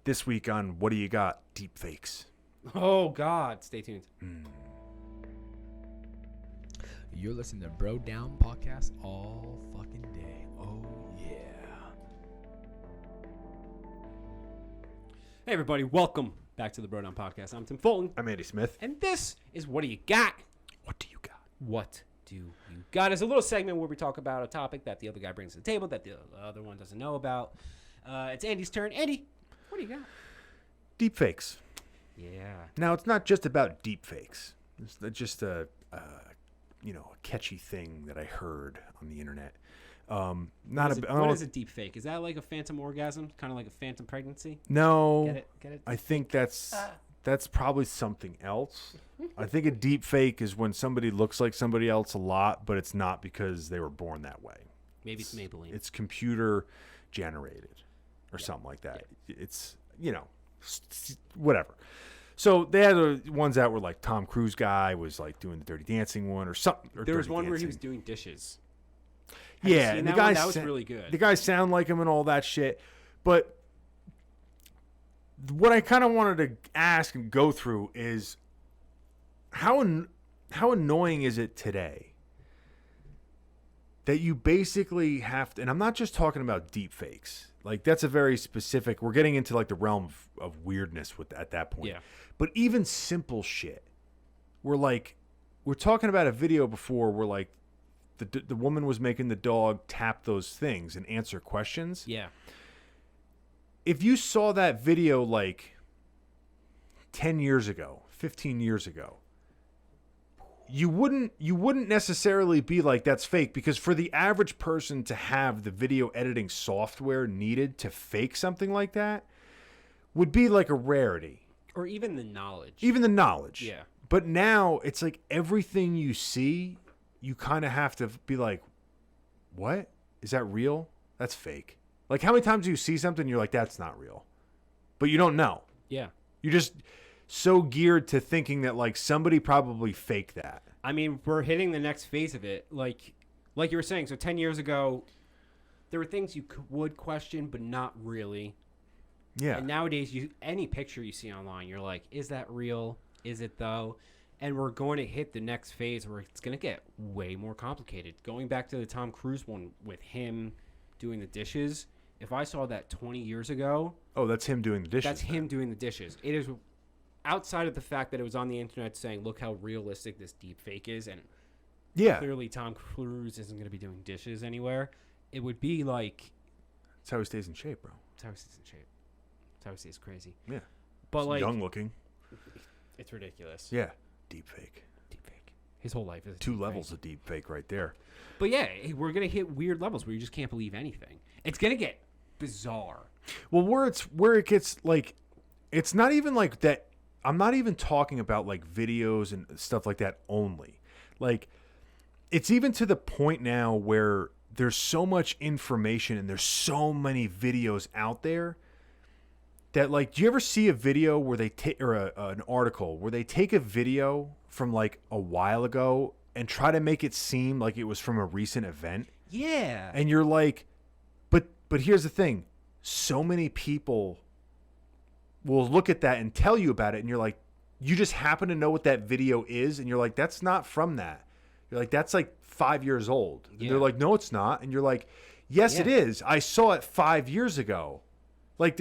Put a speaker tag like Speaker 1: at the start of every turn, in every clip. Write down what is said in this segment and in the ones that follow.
Speaker 1: This week on What Do You Got? Deep fakes.
Speaker 2: Oh, God. Stay tuned.
Speaker 3: You're listening to Bro Down Podcast all fucking day. Oh, yeah.
Speaker 2: Hey, everybody. Welcome back to the Bro Down Podcast. I'm Tim Fulton.
Speaker 1: I'm Andy Smith.
Speaker 2: And this is What Do You Got?
Speaker 1: What do you got?
Speaker 2: What do you got? It's a little segment where we talk about a topic that the other guy brings to the table that the other one doesn't know about. It's Andy's turn. Andy, what do you got?
Speaker 1: Deep fakes.
Speaker 2: Yeah.
Speaker 1: Now, it's not just about deep fakes. It's just a catchy thing that I heard on the internet.
Speaker 2: What is a deep fake? Is that like a phantom orgasm? Kind of like a phantom pregnancy?
Speaker 1: No.
Speaker 2: Get it?
Speaker 1: I think that's probably something else. I think a deep fake is when somebody looks like somebody else a lot, but it's not because they were born that way.
Speaker 2: Maybe it's Maybelline.
Speaker 1: It's computer generated or something like that. Yeah. It's, whatever. So they had the ones that were like Tom Cruise guy was like doing the Dirty Dancing one or something. Or
Speaker 2: there was
Speaker 1: Dirty
Speaker 2: one where he
Speaker 1: Dancing.
Speaker 2: was doing dishes.
Speaker 1: Yeah, and the guys
Speaker 2: that was really good.
Speaker 1: The guys sound like him and all that shit. But what I kind of wanted to ask and go through is how annoying is it today that you basically have to, and I'm not just talking about deep fakes. Like that's a very specific, we're getting into like the realm of weirdness at that point.
Speaker 2: Yeah.
Speaker 1: But even simple shit. We're talking about a video before where like the woman was making the dog tap those things and answer questions.
Speaker 2: Yeah.
Speaker 1: If you saw that video like 10 years ago, 15 years ago, you wouldn't necessarily be like that's fake, because for the average person to have the video editing software needed to fake something like that would be like a rarity.
Speaker 2: Or even the knowledge.
Speaker 1: Yeah. But now it's like everything you see, you kind of have to be like, what? Is that real? That's fake. Like how many times do you see something and you're like, that's not real? But you don't know.
Speaker 2: Yeah.
Speaker 1: You're just so geared to thinking that like somebody probably faked that.
Speaker 2: I mean, we're hitting the next phase of it. Like you were saying, so 10 years ago, there were things you would question, but not really.
Speaker 1: Yeah.
Speaker 2: And nowadays, any picture you see online, you're like, is that real? Is it though? And we're going to hit the next phase where it's going to get way more complicated. Going back to the Tom Cruise one with him doing the dishes, if I saw that 20 years ago...
Speaker 1: Oh, that's him doing the dishes.
Speaker 2: That's him doing the dishes. It is outside of the fact that it was on the internet saying, look how realistic this deep fake is, and clearly Tom Cruise isn't going to be doing dishes anywhere. It would be like...
Speaker 1: That's how he stays in shape, bro.
Speaker 2: That's how he stays in shape. That's how he stays crazy.
Speaker 1: Yeah.
Speaker 2: But
Speaker 1: He's
Speaker 2: like...
Speaker 1: young looking.
Speaker 2: It's ridiculous.
Speaker 1: Yeah. Deep fake.
Speaker 2: Deep fake. His whole life is
Speaker 1: two levels of deep fake right there.
Speaker 2: But yeah, we're going to hit weird levels where you just can't believe anything. It's going to get bizarre.
Speaker 1: Well, where it gets like, it's not even like that. I'm not even talking about like videos and stuff like that only. Like, it's even to the point now where there's so much information and there's so many videos out there that, like, do you ever see a video where they take, or an article where they take a video from like a while ago and try to make it seem like it was from a recent event?
Speaker 2: Yeah.
Speaker 1: And you're like, but here's the thing. So many people will look at that and tell you about it, and you're like, you just happen to know what that video is, and you're like, that's not from that. You're like, that's like 5 years old. And they're like, no, it's not. And you're like, yes, it is. I saw it 5 years ago. Like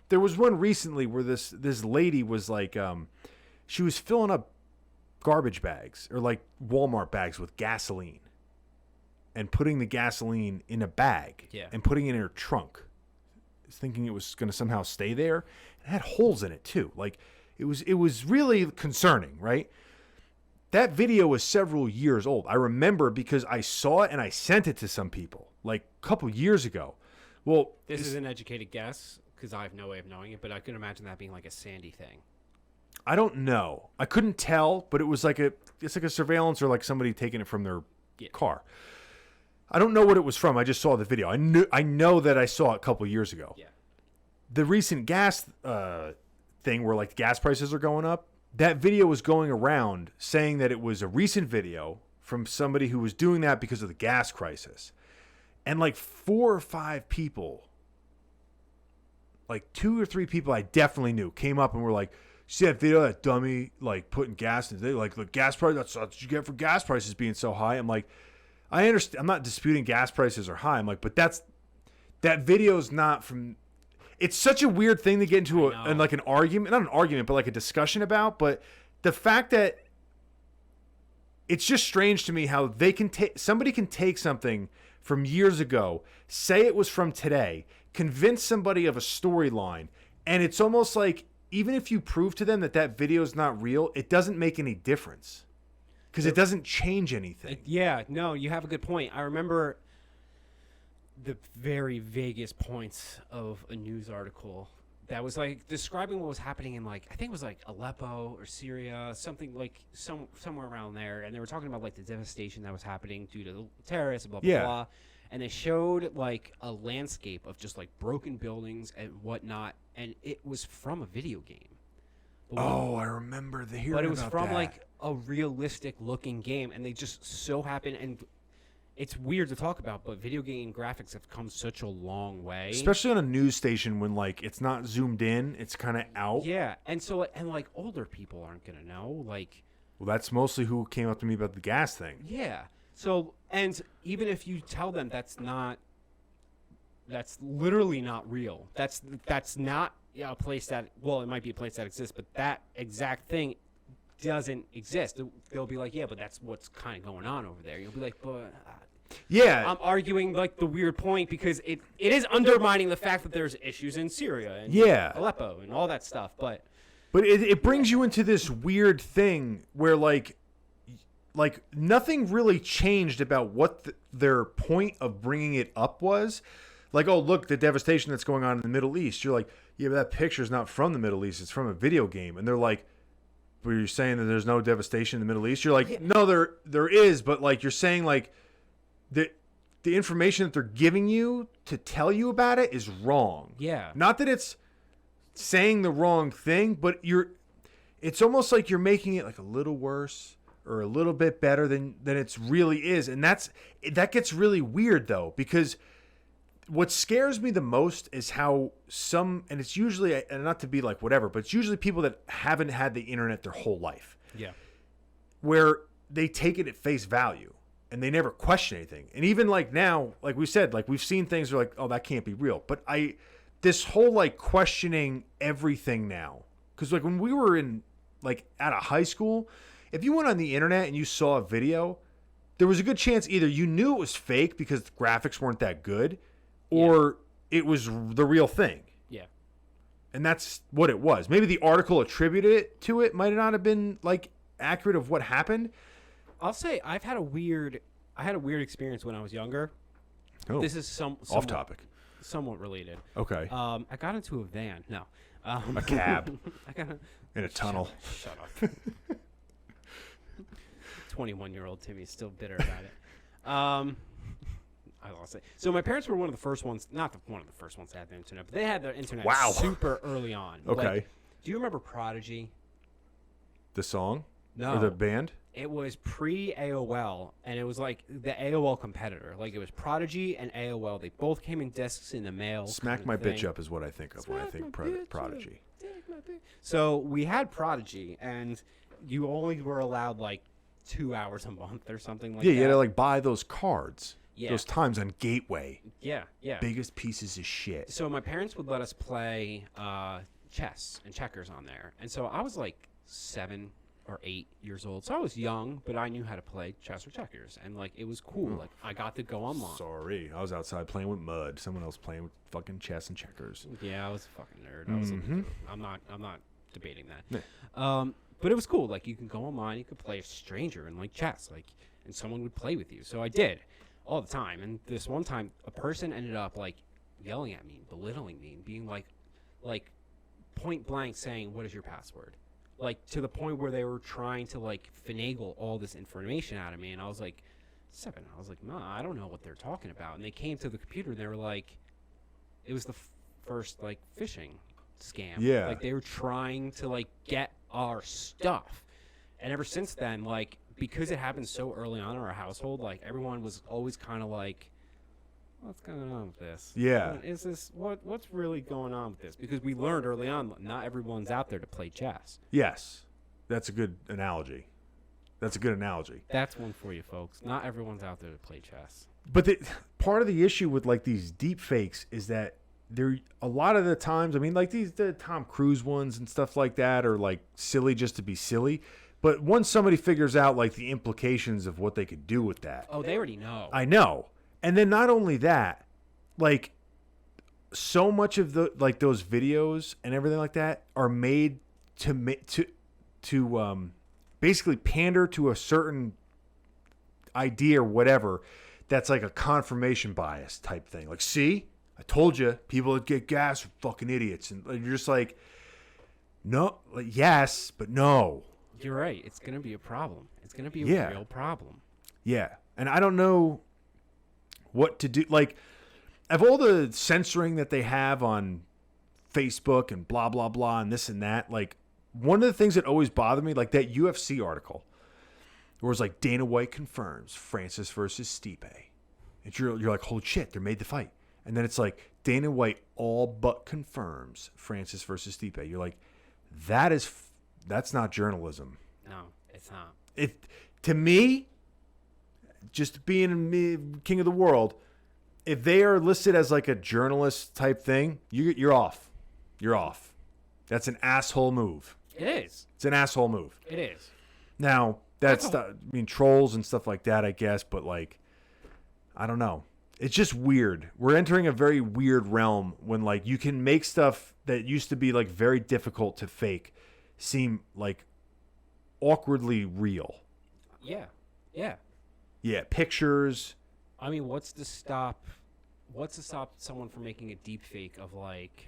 Speaker 1: there was one recently where this lady was like, she was filling up garbage bags or like Walmart bags with gasoline and putting the gasoline in a bag and putting it in her trunk, thinking it was going to somehow stay there. It had holes in it too. Like it was really concerning, right? That video was several years old. I remember because I saw it and I sent it to some people like a couple years ago. Well,
Speaker 2: this is an educated guess because I have no way of knowing it, but I could imagine that being like a Sandy thing.
Speaker 1: I don't know. I couldn't tell, but it's like a surveillance or like somebody taking it from their car. I don't know what it was from. I just saw the video. I know that I saw it a couple years ago.
Speaker 2: Yeah.
Speaker 1: The recent gas thing where like gas prices are going up, that video was going around saying that it was a recent video from somebody who was doing that because of the gas crisis. And like 4 or 5 people like 2 or 3 people I definitely knew came up and were like, "See that video of that dummy like putting gas in? They like the gas price. That's what you get for gas prices being so high." I'm like, I understand. I'm not disputing gas prices are high. I'm like, but that video's not from. It's such a weird thing to get into like an argument, not an argument, but like a discussion about. But the fact that it's just strange to me how they can somebody can take something from years ago, say it was from today, convince somebody of a storyline, and it's almost like even if you prove to them that video is not real, it doesn't make any difference because it doesn't change anything.
Speaker 2: Yeah, no, you have a good point. I remember the very vaguest points of a news article that was like describing what was happening in like I think it was like Aleppo or Syria, something like somewhere around there, and they were talking about like the devastation that was happening due to the terrorists, blah blah blah, and they showed like a landscape of just like broken buildings and whatnot, and it was from a video game.
Speaker 1: I remember the hearing.
Speaker 2: But it was
Speaker 1: about
Speaker 2: from
Speaker 1: that.
Speaker 2: like a realistic looking game, and they just so happened and. It's weird to talk about, but video game graphics have come such a long way.
Speaker 1: Especially on a news station when like it's not zoomed in, it's kind of out.
Speaker 2: Yeah, and like older people aren't gonna know. Like,
Speaker 1: well, that's mostly who came up to me about the gas thing.
Speaker 2: Yeah. So, and even if you tell them that's literally not real. That's not a place that. Well, it might be a place that exists, but that exact thing doesn't exist. They'll be like, yeah, but that's what's kind of going on over there. You'll be like, but.
Speaker 1: Yeah,
Speaker 2: I'm arguing like the weird point because it is undermining the fact that there's issues in Syria and Aleppo and all that stuff. But
Speaker 1: it brings you into this weird thing where like nothing really changed about what their point of bringing it up was. Like, oh, look, the devastation that's going on in the Middle East. You're like, yeah, but that picture's not from the Middle East. It's from a video game. And they're like, but you're saying that there's no devastation in the Middle East? You're like, no, there is. But like you're saying like, the information that they're giving you to tell you about it is wrong.
Speaker 2: Yeah.
Speaker 1: Not that it's saying the wrong thing, but it's almost like you're making it like a little worse or a little bit better than it really is. And that gets really weird though, because what scares me the most is how and it's usually, and not to be like whatever, but it's usually people that haven't had the internet their whole life.
Speaker 2: Yeah.
Speaker 1: Where they take it at face value. And they never question anything. And even like now, like we said, like we've seen things where like, oh, that can't be real. But this whole like questioning everything now. Because like when we were in like at a high school, if you went on the internet and you saw a video, there was a good chance either you knew it was fake because the graphics weren't that good, or it was the real thing.
Speaker 2: Yeah.
Speaker 1: And that's what it was. Maybe the article attributed it to it might not have been like accurate of what happened.
Speaker 2: I'll say I had a weird experience when I was younger.
Speaker 1: Oh,
Speaker 2: this is
Speaker 1: off topic,
Speaker 2: somewhat related.
Speaker 1: Okay.
Speaker 2: I got into a van. No,
Speaker 1: a cab. In a tunnel.
Speaker 2: Shut up. 21-year-old Timmy's still bitter about it. I lost it. So my parents were one of the first ones, not one of the first ones to have the internet, but they had their internet super early on.
Speaker 1: Okay.
Speaker 2: Like, do you remember Prodigy?
Speaker 1: The song?
Speaker 2: No.
Speaker 1: Or the band?
Speaker 2: It was pre-AOL, and it was like the AOL competitor. Like it was Prodigy and AOL. They both came in discs in the mail.
Speaker 1: Smack my bitch up is what I think of when I think Prodigy.
Speaker 2: So we had Prodigy, and you only were allowed like 2 hours a month or something like that.
Speaker 1: Yeah, you had to like buy those cards.
Speaker 2: Yeah.
Speaker 1: Those times on Gateway.
Speaker 2: Yeah.
Speaker 1: Biggest pieces of shit.
Speaker 2: So my parents would let us play chess and checkers on there. And so I was like 7 or 8 years old. So I was young, but I knew how to play chess or checkers. And like, it was cool. Like I got to go online.
Speaker 1: Sorry. I was outside playing with mud. Someone else playing with fucking chess and checkers.
Speaker 2: Yeah, I was a fucking nerd. I'm not debating that. Yeah. But it was cool. Like you can go online, you could play a stranger and like chess, like, and someone would play with you. So I did all the time. And this one time, a person ended up like yelling at me, belittling me, and being like point blank saying, "What is your password?" Like to the point where they were trying to like finagle all this information out of me. And I was like 7. I was like, "Nah, I don't know what they're talking about." And they came to the computer and they were like, it was the first like phishing scam.
Speaker 1: Yeah.
Speaker 2: Like they were trying to like get our stuff. And ever since then, like, because it happened so early on in our household, like everyone was always kind of like, what's going on with this?
Speaker 1: Yeah.
Speaker 2: Is this what's really going on with this? Because we learned early on, not everyone's out there to play chess.
Speaker 1: Yes. That's a good analogy. That's a good analogy.
Speaker 2: That's one for you, folks. Not everyone's out there to play chess.
Speaker 1: But part of the issue with like these deep fakes is that they're a lot of the times, I mean, like the Tom Cruise ones and stuff like that are like silly just to be silly. But once somebody figures out like the implications of what they could do with that,
Speaker 2: Oh, they already know.
Speaker 1: I know. And then not only that, like so much of the like those videos and everything like that are made to basically pander to a certain idea or whatever that's like a confirmation bias type thing. Like, see, I told you, people that get gas are fucking idiots, and you're just like, no, like, yes, but no.
Speaker 2: You're right. It's gonna be a problem. It's gonna be a
Speaker 1: Yeah.
Speaker 2: real problem.
Speaker 1: Yeah, and I don't know what to do. Like, of all the censoring that they have on Facebook and blah blah blah and this and that, like one of the things that always bothered me, like that UFC article, where it was like Dana White confirms Francis versus Stipe, and you're like, holy shit, they made the fight, and then it's like Dana White all but confirms Francis versus Stipe. You're like, that's not journalism.
Speaker 2: No, it's not.
Speaker 1: It to me, just being king of the world, if they are listed as like a journalist type thing, you're off. You're off. That's an asshole move.
Speaker 2: It is.
Speaker 1: It's an asshole move.
Speaker 2: It is.
Speaker 1: Now, I mean, trolls and stuff like that, I guess, but like, I don't know. It's just weird. We're entering a very weird realm when like you can make stuff that used to be like very difficult to fake seem like awkwardly real.
Speaker 2: Yeah. Yeah.
Speaker 1: Yeah, pictures.
Speaker 2: I mean, what's to stop someone from making a deep fake of like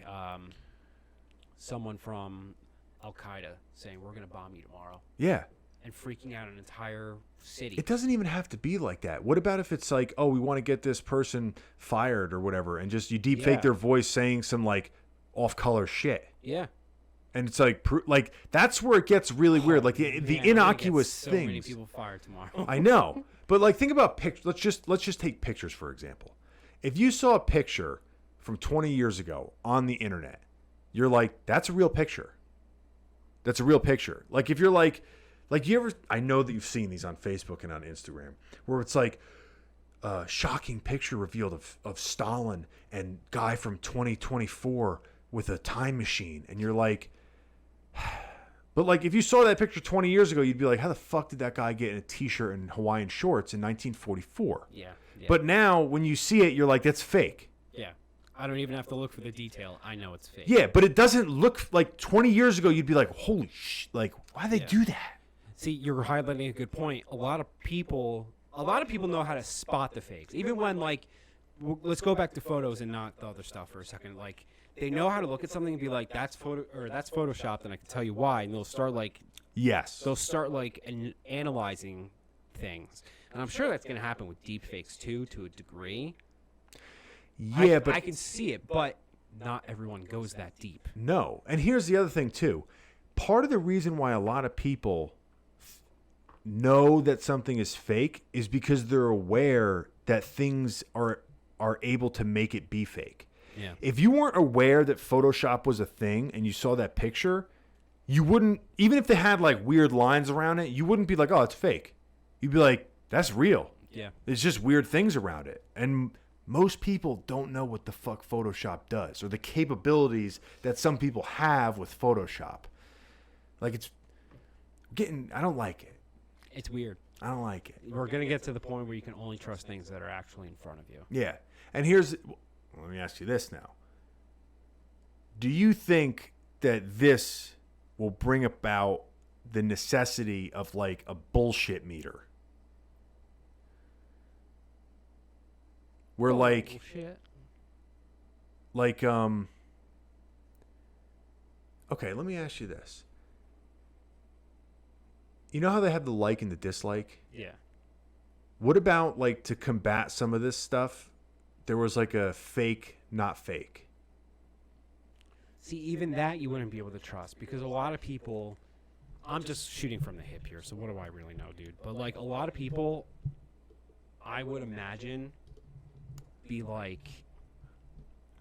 Speaker 2: someone from Al Qaeda saying we're gonna bomb you tomorrow
Speaker 1: Yeah.
Speaker 2: and freaking out an entire city?
Speaker 1: It doesn't even have to be like that. What about if it's like, oh, we want to get this person fired or whatever, and just you deep fake
Speaker 2: Yeah.
Speaker 1: their voice saying some like off-color shit,
Speaker 2: Yeah.
Speaker 1: and it's like that's where it gets really weird. Like the
Speaker 2: Man, we're gonna get
Speaker 1: innocuous
Speaker 2: so
Speaker 1: things.
Speaker 2: many people fired tomorrow.
Speaker 1: I know, but like think about pictures. Let's just take pictures for example. If you saw a picture from 20 years ago on the internet, you're like, that's a real picture. That's a real picture. Like if you're like you ever, I know that you've seen these on Facebook and on Instagram, where it's like a shocking picture revealed of Stalin and guy from 2024 with a time machine. And you're like, but like if you saw that picture 20 years ago, you'd be like, how the fuck did that guy get in a t-shirt and Hawaiian shorts in 1944?
Speaker 2: Yeah.
Speaker 1: But now when you see it, you're like, that's fake.
Speaker 2: Yeah. I don't even have to look for the detail. I know it's fake.
Speaker 1: Yeah, but it doesn't look like 20 years ago, you'd be like, holy like, why'd they do that?
Speaker 2: See, you're highlighting a good point. A lot of people know how to spot the fakes. Even when like, let's go back to photos and not the other stuff for a second. Like, they know how to look at something and be like, that's photoshopped, and I can tell you why. And they'll start like analyzing things. And I'm sure that's going to happen with deep fakes too, to a degree.
Speaker 1: Yeah, but
Speaker 2: I can see it, but not everyone goes that deep.
Speaker 1: no. And here's the other thing too. Part of the reason why a lot of people know that something is fake is because they're aware that things are able to make it be fake.
Speaker 2: Yeah.
Speaker 1: If you weren't aware that Photoshop was a thing and you saw that picture, you wouldn't, even if they had like weird lines around it, you wouldn't be like, oh, it's fake. You'd be like, that's real.
Speaker 2: Yeah.
Speaker 1: There's just weird things around it. And most people don't know what the fuck Photoshop does or the capabilities that some people have with Photoshop. Like I don't like it.
Speaker 2: It's weird.
Speaker 1: I don't like it.
Speaker 2: We're going to get to the point where you can only trust things that are actually in front of you.
Speaker 1: Yeah. And let me ask you this now. Do you think that this will bring about the necessity of like a bullshit meter? Where like okay, let me ask you this. You know how they have the like and the dislike?
Speaker 2: Yeah.
Speaker 1: What about like to combat some of this stuff? There was like a fake, not fake.
Speaker 2: See, even that you wouldn't be able to trust because a lot of people, I'm just shooting from the hip here, so what do I really know, dude? But like a lot of people, I would imagine, be like,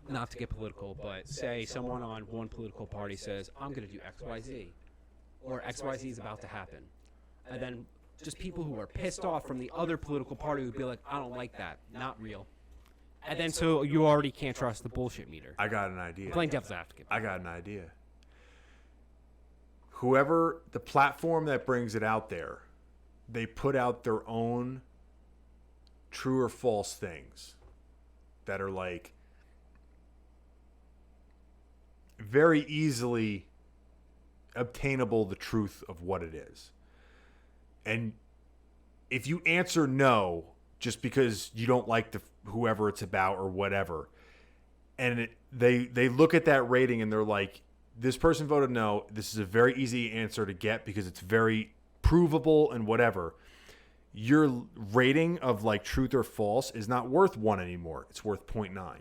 Speaker 2: not to get political, but say someone on one political party says, I'm going to do XYZ, or XYZ is about to happen. And then just people who are pissed off from the other political party would be like, I don't like that, not real. And then so you already can't trust the bullshit meter.
Speaker 1: I got an idea.
Speaker 2: Playing devil's advocate.
Speaker 1: I got an idea. Whoever, the platform that brings it out there, they put out their own true or false things that are like very easily obtainable, the truth of what it is. And if you answer no just because you don't like whoever it's about or whatever, and they look at that rating and they're like, this person voted no, this is a very easy answer to get because it's very provable and whatever, your rating of like truth or false is not worth 1 anymore. It's worth 0.9.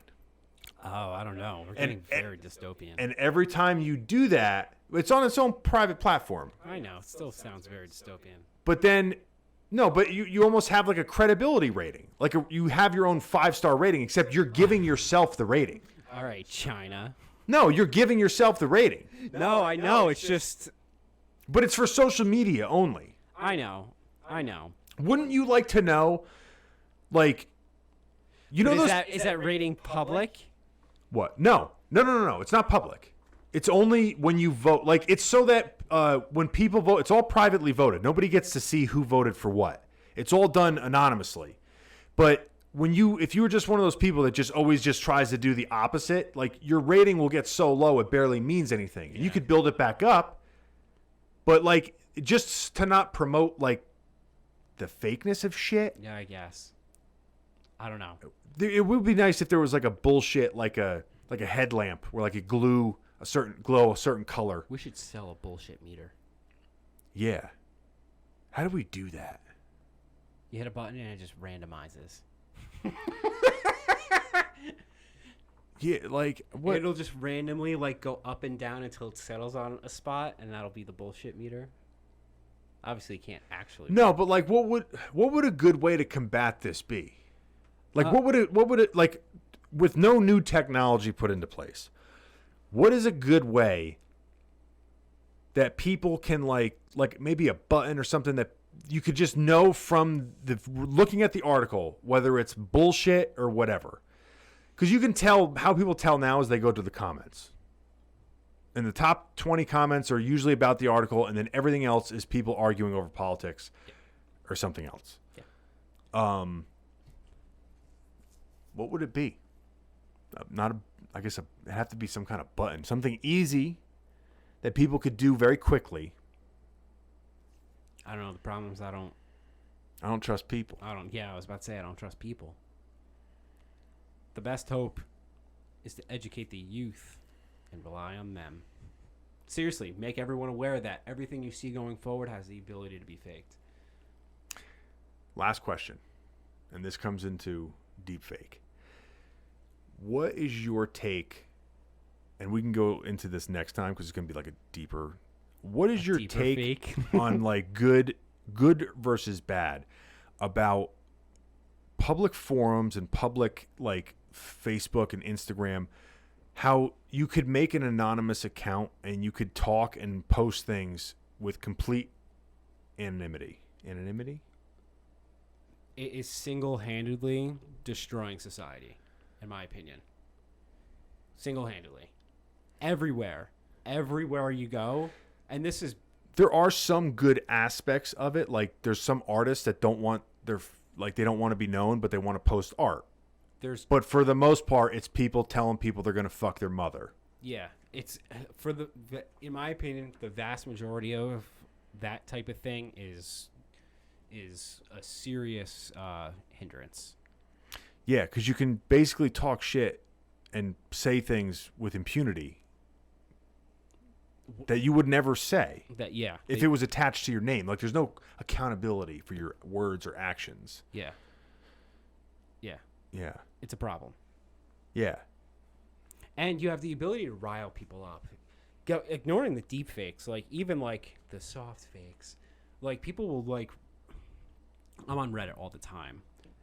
Speaker 2: Oh, I don't know. We're getting very dystopian.
Speaker 1: And every time you do that, it's on its own private platform.
Speaker 2: I know. It still sounds very dystopian.
Speaker 1: But then, no, but you almost have like a credibility rating. Like you have your own 5-star rating, except you're giving yourself the rating.
Speaker 2: All right, China.
Speaker 1: No, you're giving yourself the rating.
Speaker 2: No, I know. It's just...
Speaker 1: But it's for social media only.
Speaker 2: I know.
Speaker 1: Wouldn't you like to know, like, you know those...
Speaker 2: Is that rating public?
Speaker 1: What? No. It's not public. It's only when you vote. Like, it's so that when people vote, it's all privately voted. Nobody gets to see who voted for what. It's all done anonymously. But if you were just one of those people that just always just tries to do the opposite, like, your rating will get so low it barely means anything. And you could build it back up, but, like, just to not promote, like, the fakeness of shit.
Speaker 2: Yeah, I guess. I don't know.
Speaker 1: It would be nice if there was like a bullshit, like a headlamp where like it glow a certain color.
Speaker 2: We should sell a bullshit meter.
Speaker 1: Yeah. How do we do that?
Speaker 2: You hit a button and it just randomizes.
Speaker 1: Yeah, like what?
Speaker 2: It'll just randomly like go up and down until it settles on a spot, and that'll be the bullshit meter. Obviously, you can't actually.
Speaker 1: No, but like, what would a good way to combat this be? Like, what would it like, with no new technology put into place? What is a good way that people can like maybe a button or something that you could just know from looking at the article whether it's bullshit or whatever? Because you can tell how people tell now is they go to the comments. And the top 20 comments are usually about the article, and then everything else is people arguing over politics or something else.
Speaker 2: Yeah.
Speaker 1: What would it be? I guess it'd have to be some kind of button, something easy that people could do very quickly.
Speaker 2: I don't know. The problem is I
Speaker 1: don't trust people.
Speaker 2: Yeah, I was about to say I don't trust people. The best hope is to educate the youth and rely on them. Seriously, make everyone aware that everything you see going forward has the ability to be faked.
Speaker 1: Last question, and this comes into deepfake. What is your take, and we can go into this next time because it's going to be like a deeper. What is your take on like good versus bad about public forums and public like Facebook and Instagram? How you could make an anonymous account and you could talk and post things with complete anonymity. Anonymity?
Speaker 2: It is single-handedly destroying society, in my opinion. Single-handedly. Everywhere you go, and this is...
Speaker 1: There are some good aspects of it. Like, there's some artists that don't want they don't want to be known, but they want to post art. But for the most part, it's people telling people they're going to fuck their mother.
Speaker 2: Yeah, it's in my opinion, the vast majority of that type of thing is a serious hindrance.
Speaker 1: Yeah, because you can basically talk shit and say things with impunity that you would never say. If it was attached to your name. Like, there's no accountability for your words or actions.
Speaker 2: Yeah. It's a problem.
Speaker 1: Yeah.
Speaker 2: And you have the ability to rile people up. Ignoring the deep fakes, like even like the soft fakes. Like people will like... I'm on Reddit all the time.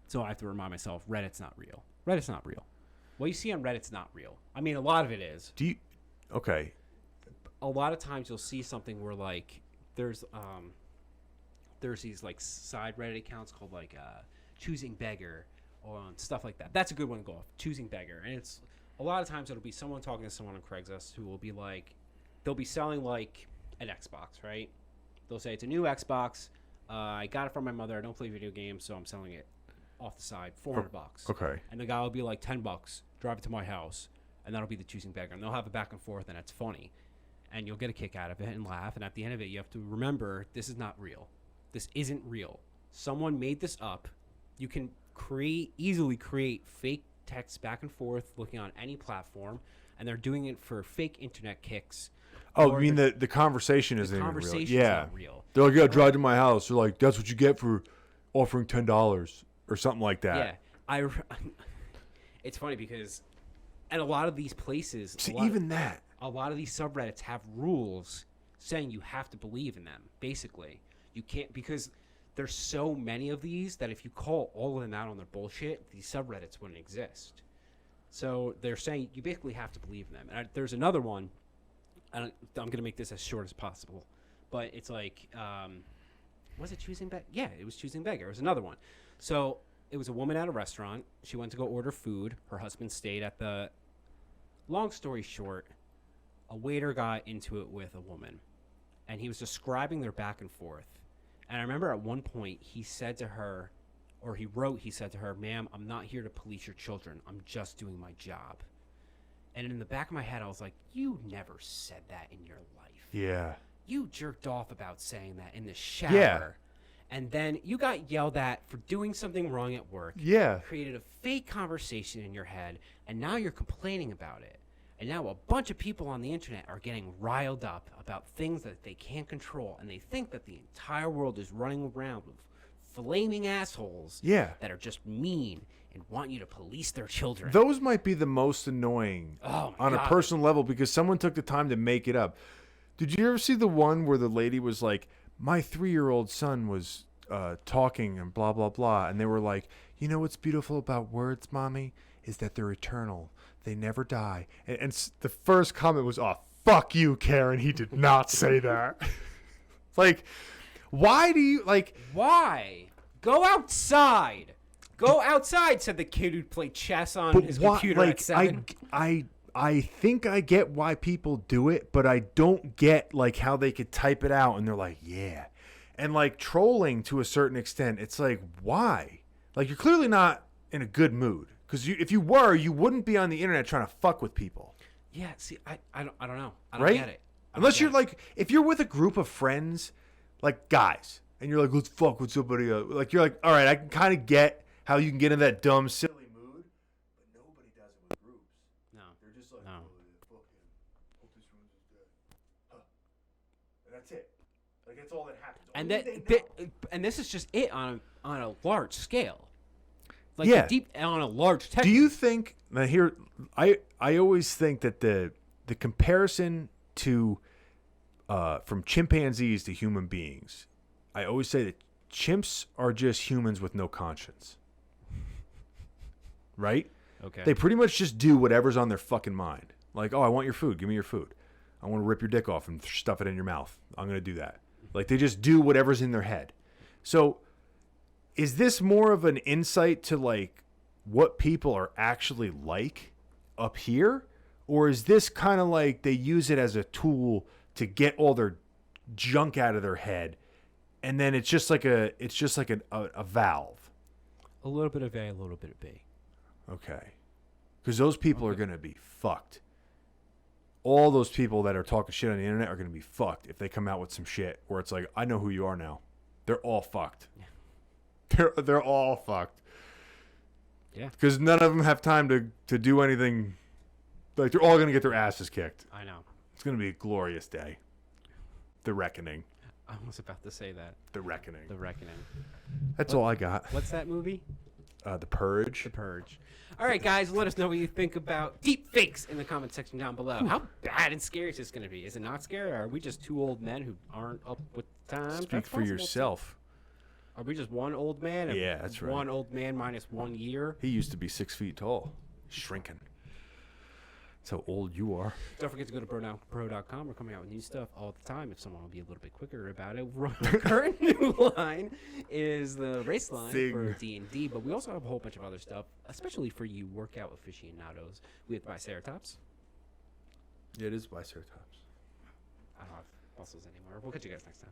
Speaker 2: So I have to remind myself, Reddit's not real. Reddit's not real. What you see on Reddit's not real. I mean, a lot of it is.
Speaker 1: Do you? Okay.
Speaker 2: A lot of times you'll see something where like there's these like side Reddit accounts called like Choosing Beggar or stuff like that. That's a good one to go off. Choosing Beggar, and it's a lot of times it'll be someone talking to someone on Craigslist who will be like, they'll be selling like an Xbox, right? They'll say it's a new Xbox. I got it from my mother. I don't play video games, so I'm selling it off the side, $400.
Speaker 1: Okay.
Speaker 2: And the guy will be like, $10. Drive it to my house, and that'll be the Choosing Beggar. And they'll have it back and forth, and it's funny, and you'll get a kick out of it and laugh. And at the end of it, you have to remember this is not real. This isn't real. Someone made this up. You can easily create fake text back and forth, looking on any platform, and they're doing it for fake internet kicks.
Speaker 1: Oh, you mean the conversation isn't even real?
Speaker 2: Conversation's
Speaker 1: Yeah.
Speaker 2: not real.
Speaker 1: They're like, yeah, drive to my house. They're like, that's what you get for offering $10 or something like that.
Speaker 2: Yeah, it's funny because, and a lot of these places,
Speaker 1: See, even that.
Speaker 2: a lot of these subreddits have rules saying you have to believe in them. Basically, you can't, because there's so many of these that if you call all of them out on their bullshit, these subreddits wouldn't exist. So they're saying you basically have to believe in them. And there's another one. I'm going to make this as short as possible, but it's like, was it Choosing Beggar? Yeah, it was Choosing Beggar. It was another one. So it was a woman at a restaurant. She went to go order food. Her husband stayed at the. Long story short, a waiter got into it with a woman, and he was describing their back and forth. And I remember at one point he said to her, or he said to her, "Ma'am, I'm not here to police your children. I'm just doing my job." And in the back of my head, I was like, you never said that in your life.
Speaker 1: Yeah.
Speaker 2: You jerked off about saying that in the shower.
Speaker 1: Yeah.
Speaker 2: And then you got yelled at for doing something wrong at work.
Speaker 1: Yeah.
Speaker 2: Created a fake conversation in your head, and now you're complaining about it. And now a bunch of people on the internet are getting riled up about things that they can't control, and they think that the entire world is running around with flaming assholes that are just mean and want you to police their children.
Speaker 1: Those might be the most annoying on a personal level because someone took the time to make it up. Did you ever see the one where the lady was like, my 3-year-old son was talking and blah, blah, blah. And they were like, you know what's beautiful about words, mommy, is that they're eternal. They never die. And the first comment was, oh, fuck you, Karen. He did not say that. Like, why do you, like...
Speaker 2: Why? Go outside. Go outside, said the kid who played chess on his computer at 7.
Speaker 1: I think I get why people do it, but I don't get like how they could type it out and they're like, yeah. And like trolling to a certain extent, it's like, why? Like you're clearly not in a good mood. Because if you were, you wouldn't be on the internet trying to fuck with people.
Speaker 2: Yeah, see, I don't know. I don't
Speaker 1: right?
Speaker 2: get it.
Speaker 1: Unless you're like, if you're with a group of friends, like guys, and you're like, let's fuck with somebody else. Like you're like, all right, I can kind of get how you can get in that dumb, silly mood, but nobody does it with groups.
Speaker 2: No.
Speaker 1: They're just like,
Speaker 2: no.
Speaker 1: oh, yeah, fuck him. Hope this room's is dead. Huh. And that's it. Like, that's all that happens.
Speaker 2: And this is just it on a large scale. Like,
Speaker 1: yeah.
Speaker 2: On a large tech.
Speaker 1: Do you think, now here, I always think that the comparison to, from chimpanzees to human beings, I always say that chimps are just humans with no conscience. Right?
Speaker 2: Okay.
Speaker 1: They pretty much just do whatever's on their fucking mind. Like, oh, I want your food. Give me your food. I want to rip your dick off and stuff it in your mouth. I'm going to do that. Like, they just do whatever's in their head. So, is this more of an insight to, like, what people are actually like up here? Or is this kind of like they use it as a tool to get all their junk out of their head, and then it's just like a valve?
Speaker 2: A little bit of A, a little bit of B.
Speaker 1: Okay. Because those people are going to be fucked. All those people that are talking shit on the internet are going to be fucked if they come out with some shit where it's like, I know who you are now. They're all fucked. Yeah. They're all fucked.
Speaker 2: Yeah.
Speaker 1: Because none of them have time to do anything. Like, they're all going to get their asses kicked.
Speaker 2: I know.
Speaker 1: It's going to be a glorious day. The Reckoning.
Speaker 2: I was about to say that.
Speaker 1: The Reckoning.
Speaker 2: The Reckoning.
Speaker 1: That's all I got.
Speaker 2: What's that movie?
Speaker 1: The Purge.
Speaker 2: The Purge. All right, guys, let us know what you think about deep fakes in the comment section down below. How bad and scary is this going to be? Is it not scary, or are we just two old men who aren't up with the time?
Speaker 1: Speak for yourself.
Speaker 2: Are we just one old man?
Speaker 1: Yeah, that's right.
Speaker 2: One old man minus 1 year.
Speaker 1: He used to be 6 feet tall. Shrinking. That's how old you are.
Speaker 2: Don't forget to go to bro.com. We're coming out with new stuff all the time. If someone will be a little bit quicker about it, our current new line is the race line for D&D, but we also have a whole bunch of other stuff, especially for you workout aficionados. We have Biceratops.
Speaker 1: Yeah, it is Biceratops.
Speaker 2: I don't have muscles anymore. We'll catch you guys next time.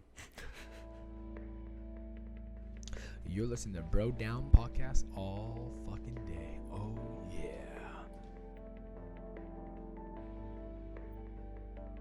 Speaker 3: You're listening to Bro Down Podcast all fucking day.